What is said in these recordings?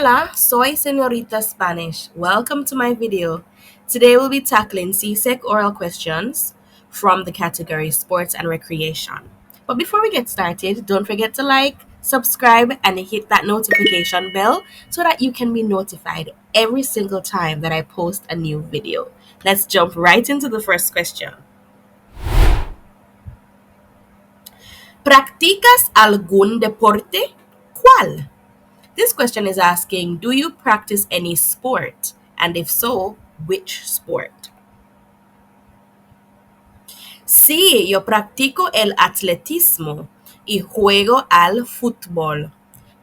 Hola, soy Señorita Spanish. Welcome to my video. Today we'll be tackling CSEC oral questions from the category Sports and Recreation. But before we get started, don't forget to like, subscribe, and hit that notification bell so that you can be notified every single time that I post a new video. Let's jump right into the first question. ¿Practicas algún deporte? ¿Cuál? This question is asking, do you practice any sport? And if so, which sport? Sí, yo practico el atletismo y juego al fútbol.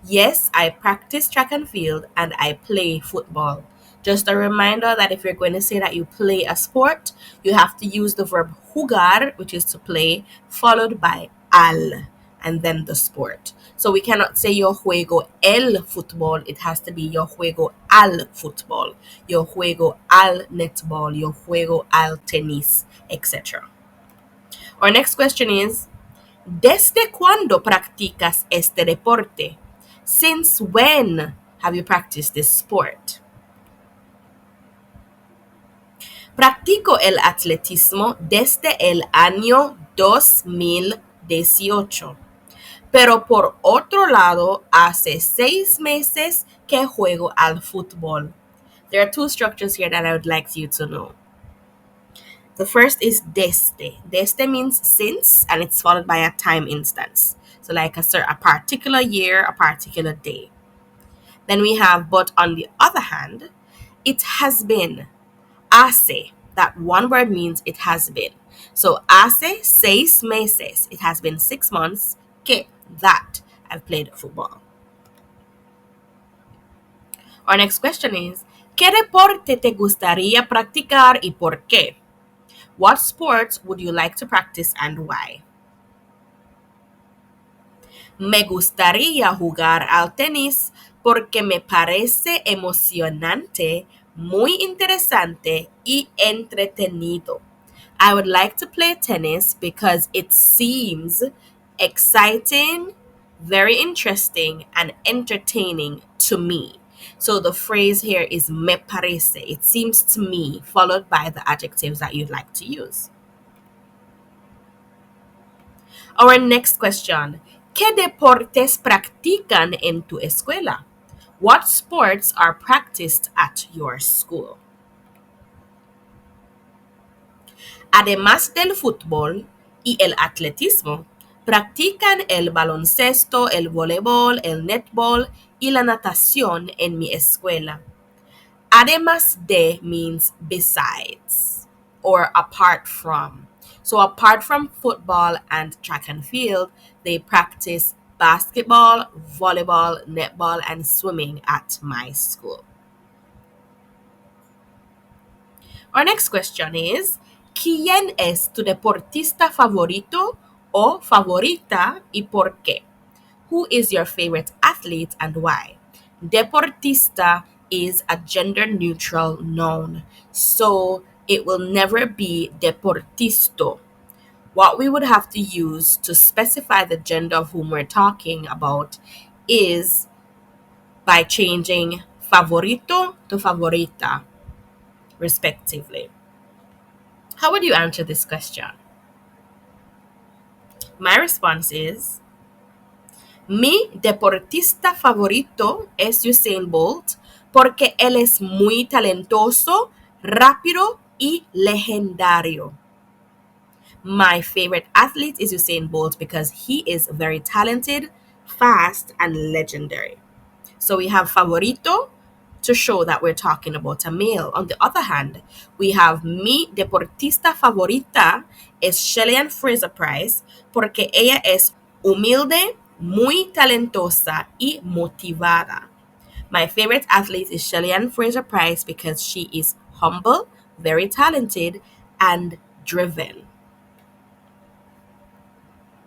Yes, I practice track and field and I play football. Just a reminder that if you're going to say that you play a sport, you have to use the verb jugar, which is to play, followed by al, and then the sport. So we cannot say yo juego el fútbol, it has to be yo juego al fútbol, yo juego al netball, yo juego al tenis, etc. Our next question is, ¿desde cuándo practicas este deporte? Since when have you practiced this sport? Practico el atletismo desde el año 2018. Pero por otro lado, hace 6 meses que juego al fútbol. There are two structures here that I would like you to know. The first is desde. Desde means since, and it's followed by a time instance. So like a particular year, a particular day. Then we have, but on the other hand, it has been. Hace. That one word means it has been. So hace 6 meses. It has been 6 months que that I've played football. Our next question is, ¿qué deporte te gustaría practicar y por qué? What sports would you like to practice and why? Me gustaría jugar al tenis porque me parece emocionante, muy interesante y entretenido. I would like to play tennis because it seems exciting, very interesting, and entertaining to me. So the phrase here is me parece. It seems to me, followed by the adjectives that you'd like to use. Our next question. ¿Qué deportes practican en tu escuela? What sports are practiced at your school? Además del fútbol y el atletismo, practican el baloncesto, el voleibol, el netball y la natación en mi escuela. Además de means besides or apart from. So apart from football and track and field, they practice basketball, volleyball, netball, and swimming at my school. Our next question is, ¿quién es tu deportista favorito o favorita y por qué? Who is your favorite athlete and why? Deportista is a gender-neutral noun, so it will never be deportisto. What we would have to use to specify the gender of whom we're talking about is by changing favorito to favorita, respectively. How would you answer this question? My response is, mi deportista favorito es Usain Bolt porque él es muy talentoso, rápido y legendario. My favorite athlete is Usain Bolt because he is very talented, fast, and legendary. So we have favorito to show that we're talking about a male. On the other hand, we have mi deportista favorita es Shelly-Ann Fraser-Pryce porque ella es humilde, muy talentosa y motivada. My favorite athlete is Shelly-Ann Fraser-Pryce because she is humble, very talented, and driven.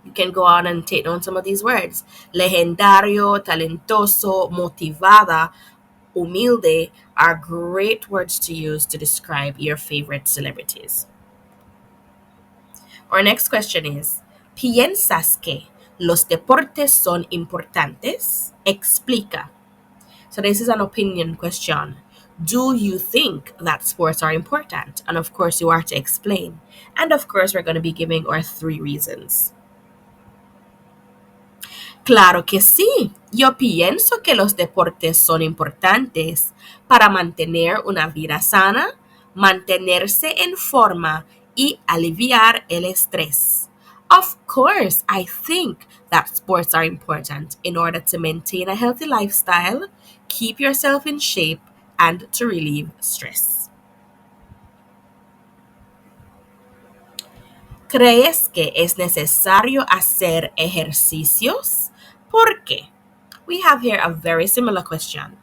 You can go on and take down some of these words. Legendario, talentoso, motivada, humilde are great words to use to describe your favorite celebrities. Our next question is, ¿piensas que los deportes son importantes? Explica. So this is an opinion question. Do you think that sports are important? And of course, you are to explain. And of course, we're going to be giving our 3 reasons. Claro que sí. Yo pienso que los deportes son importantes para mantener una vida sana, mantenerse en forma y aliviar el estrés. Of course, I think that sports are important in order to maintain a healthy lifestyle, keep yourself in shape, and to relieve stress. ¿Crees que es necesario hacer ejercicios? ¿Por qué? We have here a very similar question.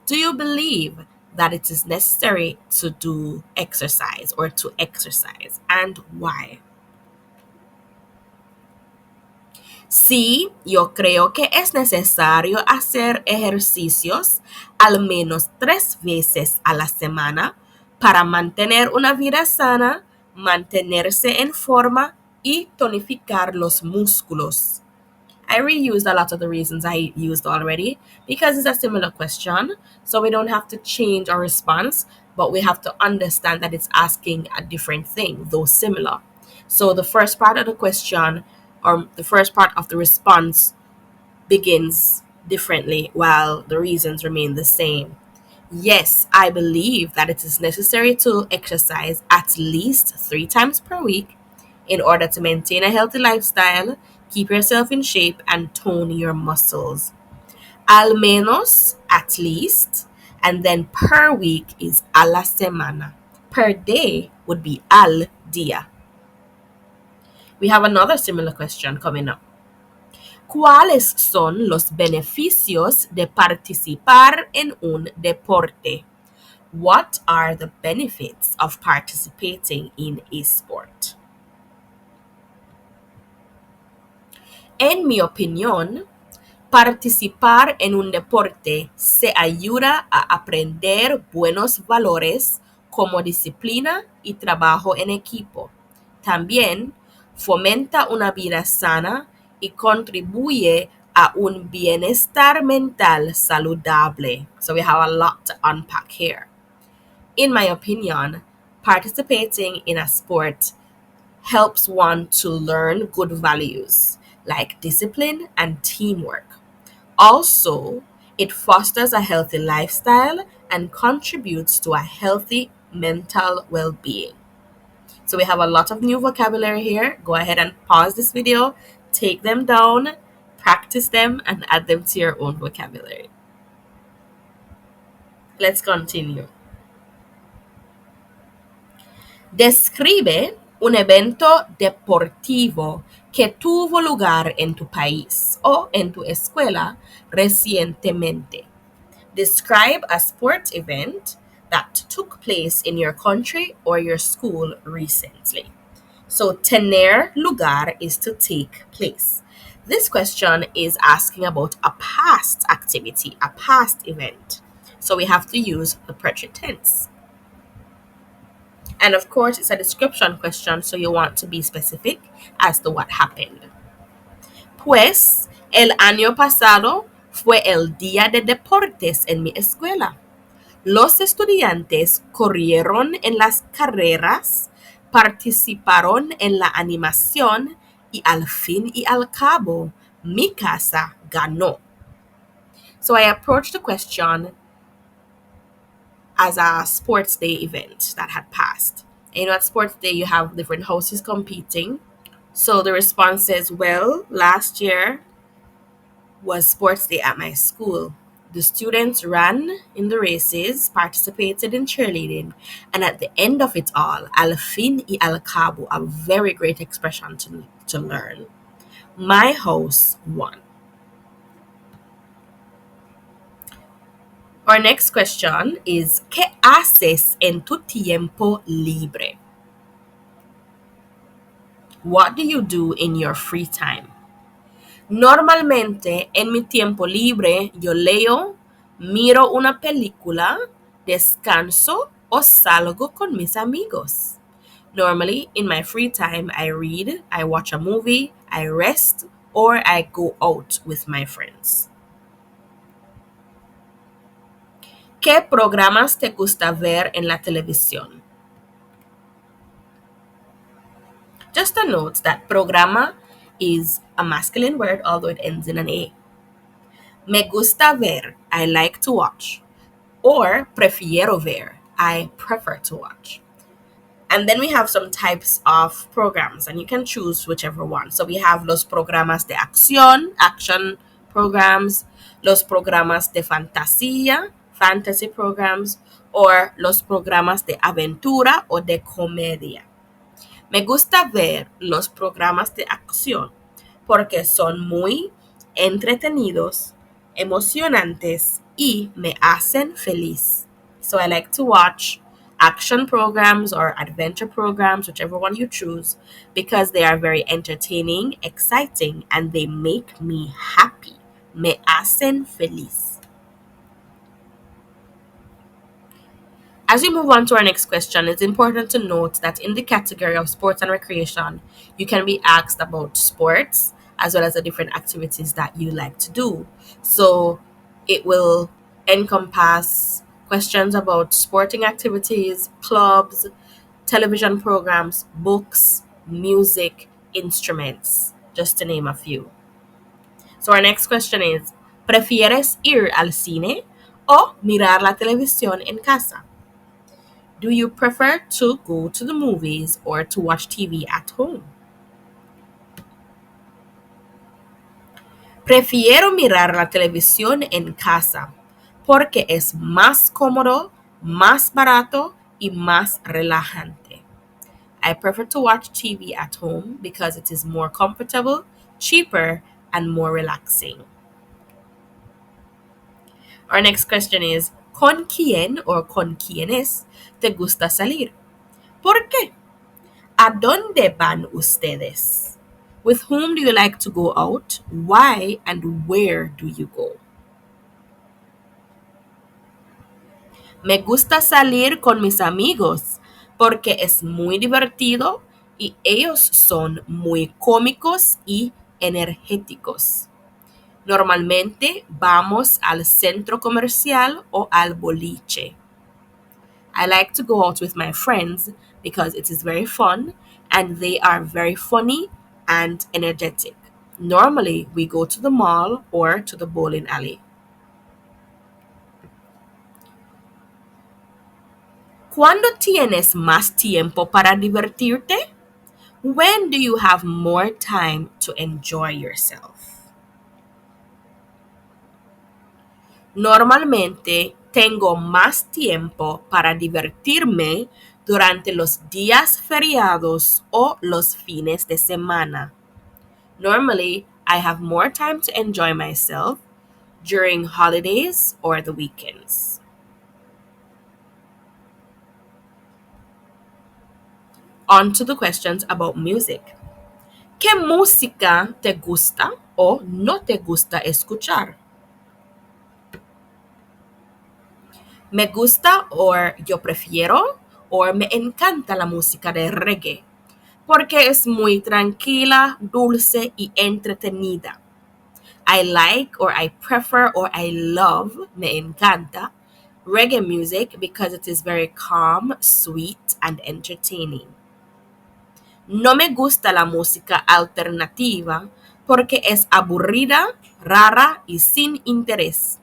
Do you believe that it is necessary to do exercise or to exercise, and why? Sí, yo creo que es necesario hacer ejercicios al menos 3 veces a la semana para mantener una vida sana, mantenerse en forma y tonificar los músculos. I reused a lot of the reasons I used already because it's a similar question. So we don't have to change our response, but we have to understand that it's asking a different thing, though similar. So the first part of the question or the first part of the response begins differently while the reasons remain the same. Yes, I believe that it is necessary to exercise at least 3 times per week in order to maintain a healthy lifestyle, keep yourself in shape, and tone your muscles. Al menos, at least, and then per week is a la semana. Per day would be al día. We have another similar question coming up. ¿Cuáles son los beneficios de participar en un deporte? What are the benefits of participating in a sport? En mi opinión, participar en un deporte se ayuda a aprender buenos valores como disciplina y trabajo en equipo. También fomenta una vida sana y contribuye a un bienestar mental saludable. So we have a lot to unpack here. In my opinion, participating in a sport helps one to learn good values like discipline and teamwork. Also, it fosters a healthy lifestyle and contributes to a healthy mental well being. So, we have a lot of new vocabulary here. Go ahead and pause this video, take them down, practice them, and add them to your own vocabulary. Let's continue. Describe un evento deportivo que tuvo lugar en tu país o en tu escuela recientemente. Describe a sports event that took place in your country or your school recently. So, tener lugar is to take place. This question is asking about a past activity, a past event. So, we have to use the present tense. And of course, it's a description question, so you want to be specific as to what happened. Pues, el año pasado fue el día de deportes en mi escuela. Los estudiantes corrieron en las carreras, participaron en la animación y al fin y al cabo, mi casa ganó. So I approached the question as a sports day event that had passed. And at sports day, you have different houses competing. So the response says, well, last year was sports day at my school. The students ran in the races, participated in cheerleading, and at the end of it all, al fin y al cabo, a very great expression to learn. My house won. Our next question is, ¿qué haces en tu tiempo libre? What do you do in your free time? Normalmente en mi tiempo libre yo leo, miro una película, descanso o salgo con mis amigos. Normally in my free time I read, I watch a movie, I rest, or I go out with my friends. ¿Qué programas te gusta ver en la televisión? Just a note that programa is a masculine word, although it ends in an A. Me gusta ver, I like to watch. Or prefiero ver, I prefer to watch. And then we have some types of programs, and you can choose whichever one. So we have los programas de acción, action programs, los programas de fantasía, fantasy programs, or los programas de aventura o de comedia. Me gusta ver los programas de acción porque son muy entretenidos, emocionantes y me hacen feliz. So I like to watch action programs or adventure programs, whichever one you choose, because they are very entertaining, exciting, and they make me happy. Me hacen feliz. As we move on to our next question, it's important to note that in the category of sports and recreation, you can be asked about sports as well as the different activities that you like to do. So it will encompass questions about sporting activities, clubs, television programs, books, music, instruments, just to name a few. So our next question is, ¿prefieres ir al cine o mirar la televisión en casa? Do you prefer to go to the movies or to watch TV at home? Prefiero mirar la televisión en casa porque es más cómodo, más barato y más relajante. I prefer to watch TV at home because it is more comfortable, cheaper, and more relaxing. Our next question is, ¿con quién o con quiénes te gusta salir? ¿Por qué? ¿A dónde van ustedes? With whom do you like to go out? Why and where do you go? Me gusta salir con mis amigos porque es muy divertido y ellos son muy cómicos y energéticos. Normalmente vamos al centro comercial o al boliche. I like to go out with my friends because it is very fun and they are very funny and energetic. Normally, we go to the mall or to the bowling alley. ¿Cuándo tienes más tiempo para divertirte? When do you have more time to enjoy yourself? Normalmente tengo más tiempo para divertirme durante los días feriados o los fines de semana. Normally, I have more time to enjoy myself during holidays or the weekends. On to the questions about music. ¿Qué música te gusta o no te gusta escuchar? Me gusta o yo prefiero o me encanta la música de reggae porque es muy tranquila, dulce y entretenida. I like or I prefer or I love, me encanta, reggae music because it is very calm, sweet, and entertaining. No me gusta la música alternativa porque es aburrida, rara y sin interés.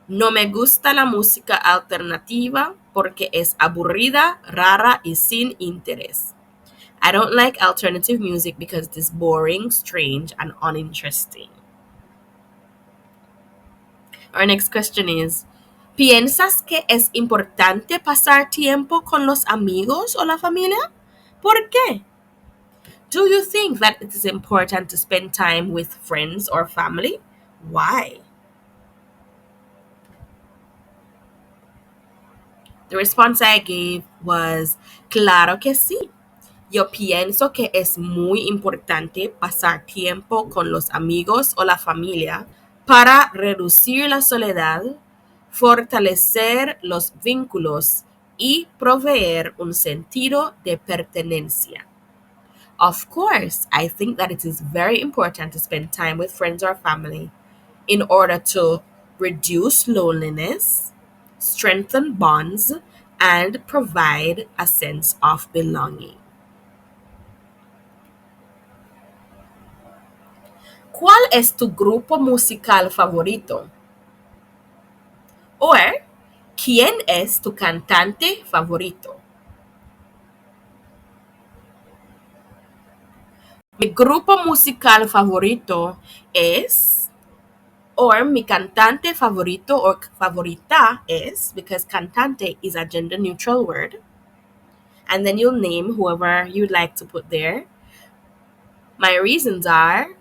No me gusta la música alternativa porque es aburrida, rara y sin interés. I don't like alternative music because it is boring, strange, and uninteresting. Our next question is, ¿piensas que es importante pasar tiempo con los amigos o la familia? ¿Por qué? Do you think that it is important to spend time with friends or family? Why? The response I gave was, claro que sí. Yo pienso que es muy importante pasar tiempo con los amigos o la familia para reducir la soledad, fortalecer los vínculos y proveer un sentido de pertenencia. Of course, I think that it is very important to spend time with friends or family in order to reduce loneliness, strengthen bonds, and provide a sense of belonging. ¿Cuál es tu grupo musical favorito? Or, ¿quién es tu cantante favorito? Mi grupo musical favorito es, or mi cantante favorito or favorita is, because cantante is a gender neutral word, and then you'll name whoever you'd like to put there. My reasons are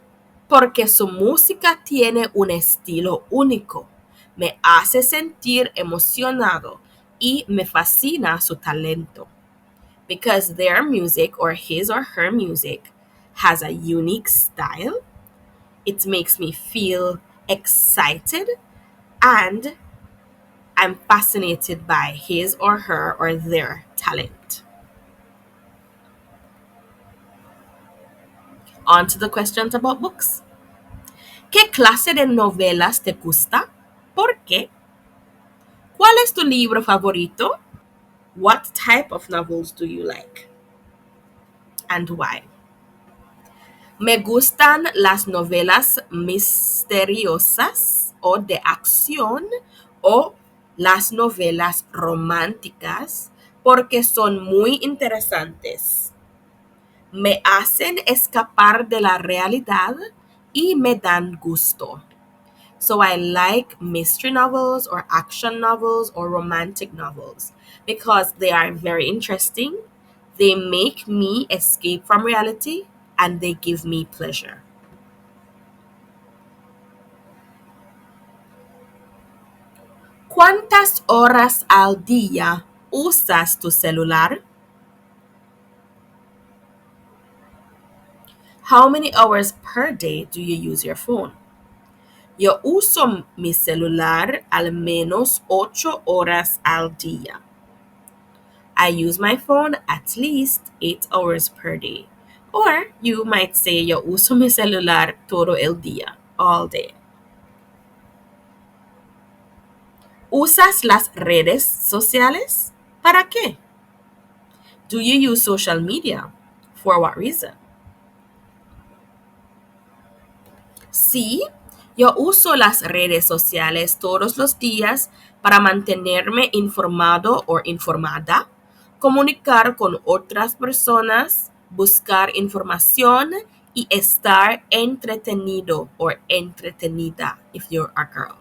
porque su música tiene un estilo único, me hace sentir emocionado y me fascina su talento. Because their music or his or her music has a unique style, it makes me feel excited and I'm fascinated by his or her or their talent. On to the questions about books. ¿Qué clase de novelas te gusta? ¿Por qué? ¿Cuál es tu libro favorito? What type of novels do you like? And why? Me gustan las novelas misteriosas o de acción o las novelas románticas porque son muy interesantes. Me hacen escapar de la realidad y me dan gusto. So I like mystery novels or action novels or romantic novels because they are very interesting. They make me escape from reality and they give me pleasure. ¿Cuántas horas al día usas tu celular? How many hours per day do you use your phone? Yo uso mi celular al menos 8 horas al día. I use my phone at least 8 hours per day. Or you might say yo uso mi celular todo el día, all day. ¿Usas las redes sociales? ¿Para qué? Do you use social media? For what reason? Sí, yo uso las redes sociales todos los días para mantenerme informado o informada, comunicar con otras personas, buscar información y estar entretenido or entretenida if you're a girl.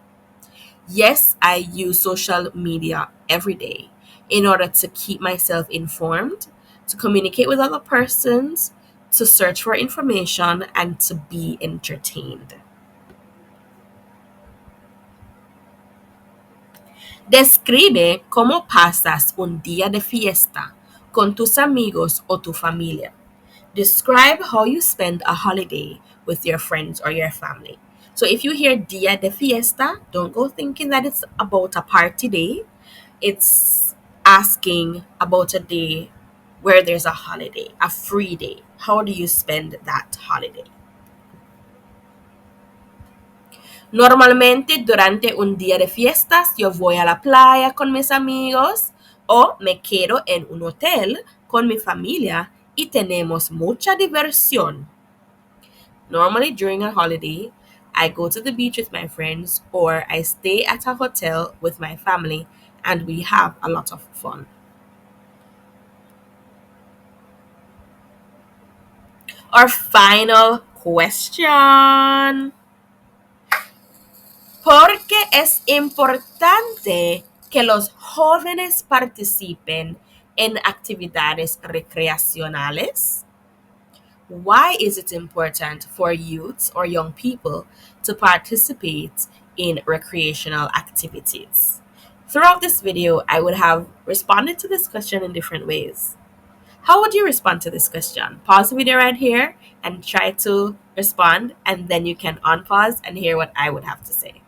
Yes, I use social media every day in order to keep myself informed, to communicate with other persons, to search for information, and to be entertained. Describe cómo pasas un día de fiesta con tus amigos o tu familia. Describe how you spend a holiday with your friends or your family. So if you hear Dia de Fiesta, don't go thinking that it's about a party day. It's asking about a day where there's a holiday, a free day. How do you spend that holiday? Normalmente durante un día de fiestas yo voy a la playa con mis amigos o me quedo en un hotel con mi familia y tenemos mucha diversión. Normally during a holiday, I go to the beach with my friends or I stay at a hotel with my family and we have a lot of fun. Our final question. ¿Por qué es importante que los jóvenes participen en actividades recreacionales? Why is it important for youths or young people to participate in recreational activities? Throughout this video, I would have responded to this question in different ways. How would you respond to this question? Pause the video right here and try to respond, and then you can unpause and hear what I would have to say.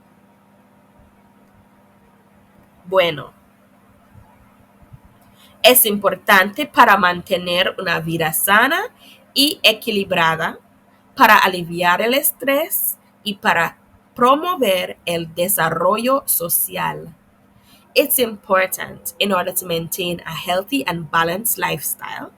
Bueno, es importante para mantener una vida sana y equilibrada, para aliviar el estrés y para promover el desarrollo social. It's important in order to maintain a healthy and balanced lifestyle,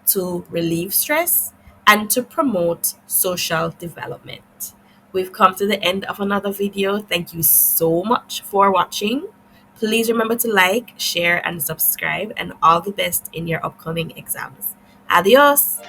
to relieve stress, and to promote social development. We've come to the end of another video. Thank you so much for watching. Please remember to like, share, and subscribe, and all the best in your upcoming exams. Adios!